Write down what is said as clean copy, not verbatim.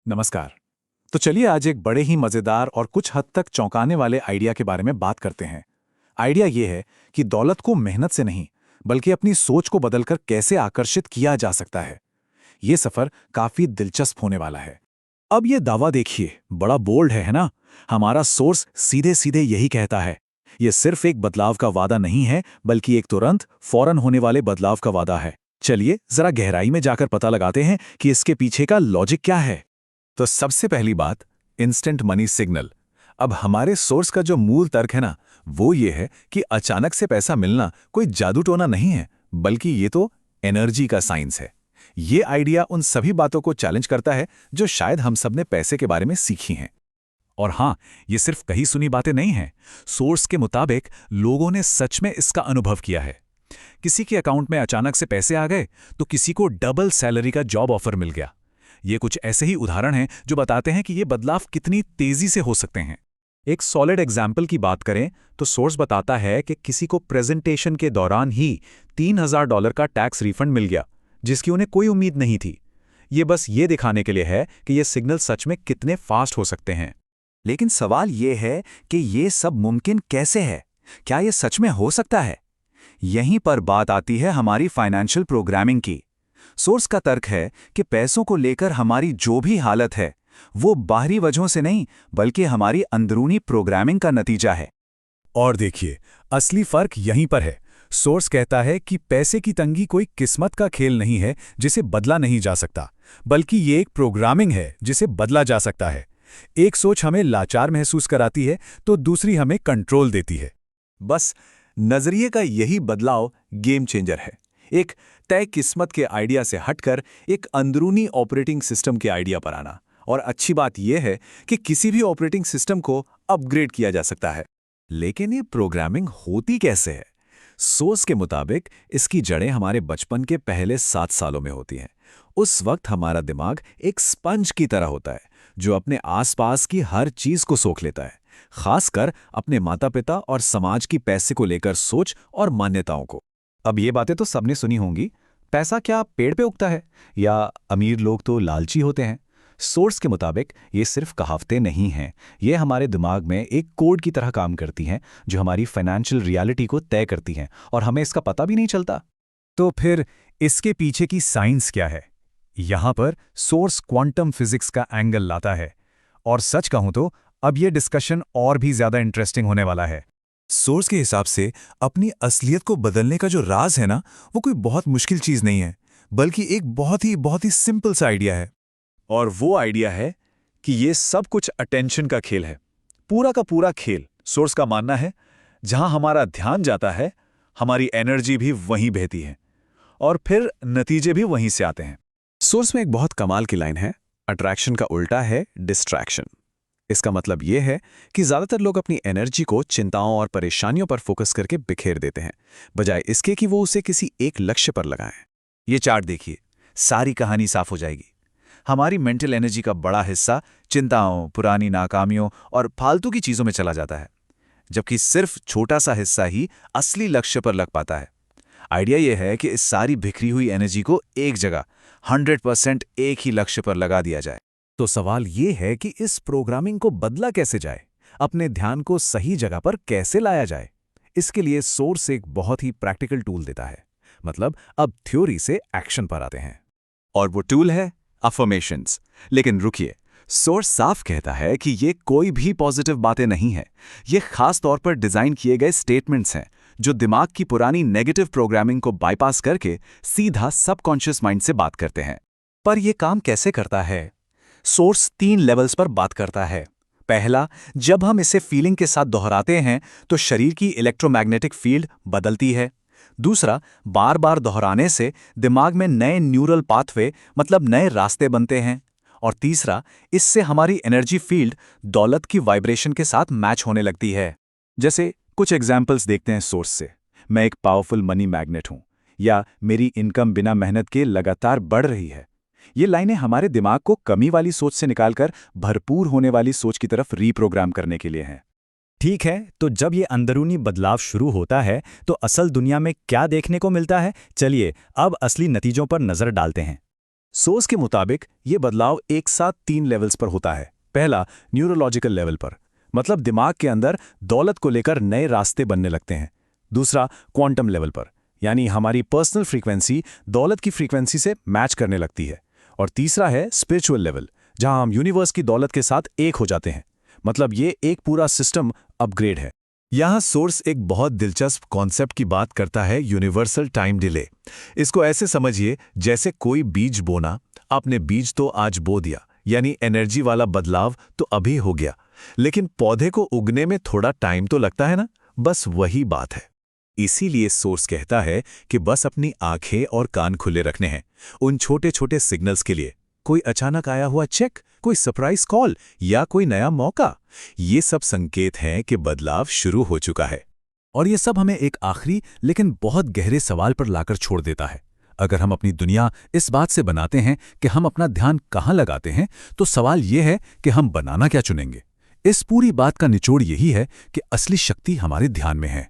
नमस्कार। तो चलिए आज एक बड़े ही मजेदार और कुछ हद तक चौंकाने वाले आइडिया के बारे में बात करते हैं। आइडिया ये है कि दौलत को मेहनत से नहीं, बल्कि अपनी सोच को बदलकर कैसे आकर्षित किया जा सकता है। ये सफर काफी दिलचस्प होने वाला है। अब ये दावा देखिए, बड़ा बोल्ड है ना? हमारा सोर्स सीधे सीधे यही कहता है। ये सिर्फ एक बदलाव का वादा नहीं है, बल्कि एक तुरंत, फौरन होने वाले बदलाव का वादा है। चलिए जरा गहराई में जाकर पता लगाते हैं कि इसके पीछे का लॉजिक क्या है। तो सबसे पहली बात, इंस्टेंट मनी सिग्नल। अब हमारे सोर्स का जो मूल तर्क है ना, वो ये है कि अचानक से पैसा मिलना कोई जादू टोना नहीं है, बल्कि ये तो एनर्जी का साइंस है। ये आइडिया उन सभी बातों को चैलेंज करता है जो शायद हम सब ने पैसे के बारे में सीखी हैं। और हाँ, ये सिर्फ कही सुनी बातें नहीं हैं। सोर्स के मुताबिक लोगों ने सच में इसका अनुभव किया है। किसी के अकाउंट में अचानक से पैसे आ गए, तो किसी को डबल सैलरी का जॉब ऑफर मिल गया। ये कुछ ऐसे ही उदाहरण हैं जो बताते हैं कि ये बदलाव कितनी तेजी से हो सकते हैं। एक सॉलिड एग्जाम्पल की बात करें तो सोर्स बताता है कि किसी को प्रेजेंटेशन के दौरान ही $3000 का टैक्स रिफंड मिल गया, जिसकी उन्हें कोई उम्मीद नहीं थी। ये बस ये दिखाने के लिए है कि ये सिग्नल सच में कितने फास्ट हो सकते हैं। लेकिन सवाल ये है कि ये सब मुमकिन कैसे है? क्या ये सच में हो सकता है? यहीं पर बात आती है हमारी फाइनेंशियल प्रोग्रामिंग की। सोर्स का तर्क है कि पैसों को लेकर हमारी जो भी हालत है, वो बाहरी वजहों से नहीं, बल्कि हमारी अंदरूनी प्रोग्रामिंग का नतीजा है। और देखिए, असली फर्क यहीं पर है। सोर्स कहता है कि पैसे की तंगी कोई किस्मत का खेल नहीं है जिसे बदला नहीं जा सकता, बल्कि ये एक प्रोग्रामिंग है जिसे बदला जा सकता है। एक सोच हमें लाचार महसूस कराती है तो दूसरी हमें कंट्रोल देती है। बस नजरिए का यही बदलाव गेम चेंजर है। एक तय किस्मत के आइडिया से हटकर एक अंदरूनी ऑपरेटिंग सिस्टम के आइडिया पर आना। और अच्छी बात यह है कि किसी भी ऑपरेटिंग सिस्टम को अपग्रेड किया जा सकता है। लेकिन ये प्रोग्रामिंग होती कैसे है? सोर्स के मुताबिक इसकी जड़ें हमारे बचपन के पहले 7 सालों में होती हैं। उस वक्त हमारा दिमाग एक स्पंज की तरह होता है, जो अपने आसपास की हर चीज को सोख लेता है, खासकर अपने माता पिता और समाज की पैसे को लेकर सोच और मान्यताओं को। अब ये बातें तो सबने सुनी होंगी, पैसा क्या पेड़ पे उगता है, या अमीर लोग तो लालची होते हैं। सोर्स के मुताबिक ये सिर्फ कहावतें नहीं हैं, ये हमारे दिमाग में एक कोड की तरह काम करती हैं, जो हमारी फाइनेंशियल रियलिटी को तय करती हैं, और हमें इसका पता भी नहीं चलता। तो फिर इसके पीछे की साइंस क्या है? यहाँ पर सोर्स क्वांटम फिजिक्स का एंगल लाता है। और सच कहूं तो अब ये डिस्कशन और भी ज्यादा इंटरेस्टिंग होने वाला है। सोर्स के हिसाब से अपनी असलियत को बदलने का जो राज है ना, वो कोई बहुत मुश्किल चीज नहीं है, बल्कि एक बहुत ही सिंपल सा आइडिया है। और वो आइडिया है कि ये सब कुछ अटेंशन का खेल है। पूरा का पूरा खेल, सोर्स का मानना है, जहां हमारा ध्यान जाता है, हमारी एनर्जी भी वहीं बहती है, और फिर नतीजे भी वहीं से आते हैं। सोर्स में एक बहुत कमाल की लाइन है, अट्रैक्शन का उल्टा है डिस्ट्रैक्शन। इसका मतलब यह है कि ज्यादातर लोग अपनी एनर्जी को चिंताओं और परेशानियों पर फोकस करके बिखेर देते हैं, बजाय इसके कि वो उसे किसी एक लक्ष्य पर लगाएं। ये चार्ट देखिए, सारी कहानी साफ हो जाएगी। हमारी मेंटल एनर्जी का बड़ा हिस्सा चिंताओं, पुरानी नाकामियों और फालतू की चीजों में चला जाता है, जबकि सिर्फ छोटा सा हिस्सा ही असली लक्ष्य पर लग पाता है। आइडिया यह है कि इस सारी बिखरी हुई एनर्जी को एक जगह 100% एक ही लक्ष्य पर लगा दिया जाए। तो सवाल ये है कि इस प्रोग्रामिंग को बदला कैसे जाए, अपने ध्यान को सही जगह पर कैसे लाया जाए। इसके लिए सोर्स एक बहुत ही प्रैक्टिकल टूल देता है। मतलब अब थ्योरी से एक्शन पर आते हैं, और वो टूल है अफर्मेशंस। लेकिन रुकिए, सोर्स साफ कहता है कि ये कोई भी पॉजिटिव बातें नहीं है। ये खास तौर पर डिजाइन किए गए स्टेटमेंट्स हैं, जो दिमाग की पुरानी नेगेटिव प्रोग्रामिंग को बाईपास करके सीधा सबकॉन्शियस माइंड से बात करते हैं। पर यह काम कैसे करता है? सोर्स 3 लेवल्स पर बात करता है। पहला, जब हम इसे फीलिंग के साथ दोहराते हैं तो शरीर की इलेक्ट्रोमैग्नेटिक फील्ड बदलती है। दूसरा, बार बार दोहराने से दिमाग में नए न्यूरल पाथवे मतलब नए रास्ते बनते हैं। और तीसरा, इससे हमारी एनर्जी फील्ड दौलत की वाइब्रेशन के साथ मैच होने लगती है। जैसे कुछ एग्जाम्पल्स देखते हैं सोर्स से। मैं एक पावरफुल मनी मैग्नेट हूं, या मेरी इनकम बिना मेहनत के लगातार बढ़ रही है। ये लाइनें हमारे दिमाग को कमी वाली सोच से निकालकर भरपूर होने वाली सोच की तरफ रीप्रोग्राम करने के लिए हैं। ठीक है, तो जब ये अंदरूनी बदलाव शुरू होता है तो असल दुनिया में क्या देखने को मिलता है? चलिए अब असली नतीजों पर नजर डालते हैं। सोर्स के मुताबिक ये बदलाव एक साथ 3 लेवल्स पर होता है। पहला, न्यूरोलॉजिकल लेवल पर, मतलब दिमाग के अंदर दौलत को लेकर नए रास्ते बनने लगते हैं। दूसरा, क्वांटम लेवल पर, यानी हमारी पर्सनल फ्रीक्वेंसी दौलत की फ्रीक्वेंसी से मैच करने लगती है। और तीसरा है स्पिरिचुअल लेवल, जहां हम यूनिवर्स की दौलत के साथ एक हो जाते हैं। मतलब ये एक पूरा सिस्टम अपग्रेड है। यहाँ सोर्स एक बहुत दिलचस्प कॉन्सेप्ट की बात करता है, यूनिवर्सल टाइम डिले। इसको ऐसे समझिए जैसे कोई बीज बोना, आपने बीज तो आज बो दिया, यानी एनर्जी वाला बदलाव तो अभी हो गया, लेकिन पौधे को उगने में थोड़ा टाइम तो लगता है ना, बस वही बात है। इसीलिए सोर्स कहता है कि बस अपनी आंखें और कान खुले रखने हैं उन छोटे छोटे सिग्नल्स के लिए। कोई अचानक आया हुआ चेक, कोई सरप्राइज कॉल या कोई नया मौका, ये सब संकेत हैं कि बदलाव शुरू हो चुका है। और ये सब हमें एक आखिरी लेकिन बहुत गहरे सवाल पर लाकर छोड़ देता है। अगर हम अपनी दुनिया इस बात से बनाते हैं कि हम अपना ध्यान कहाँ लगाते हैं, तो सवाल ये है कि हम बनाना क्या चुनेंगे। इस पूरी बात का निचोड़ यही है कि असली शक्ति हमारे ध्यान में है।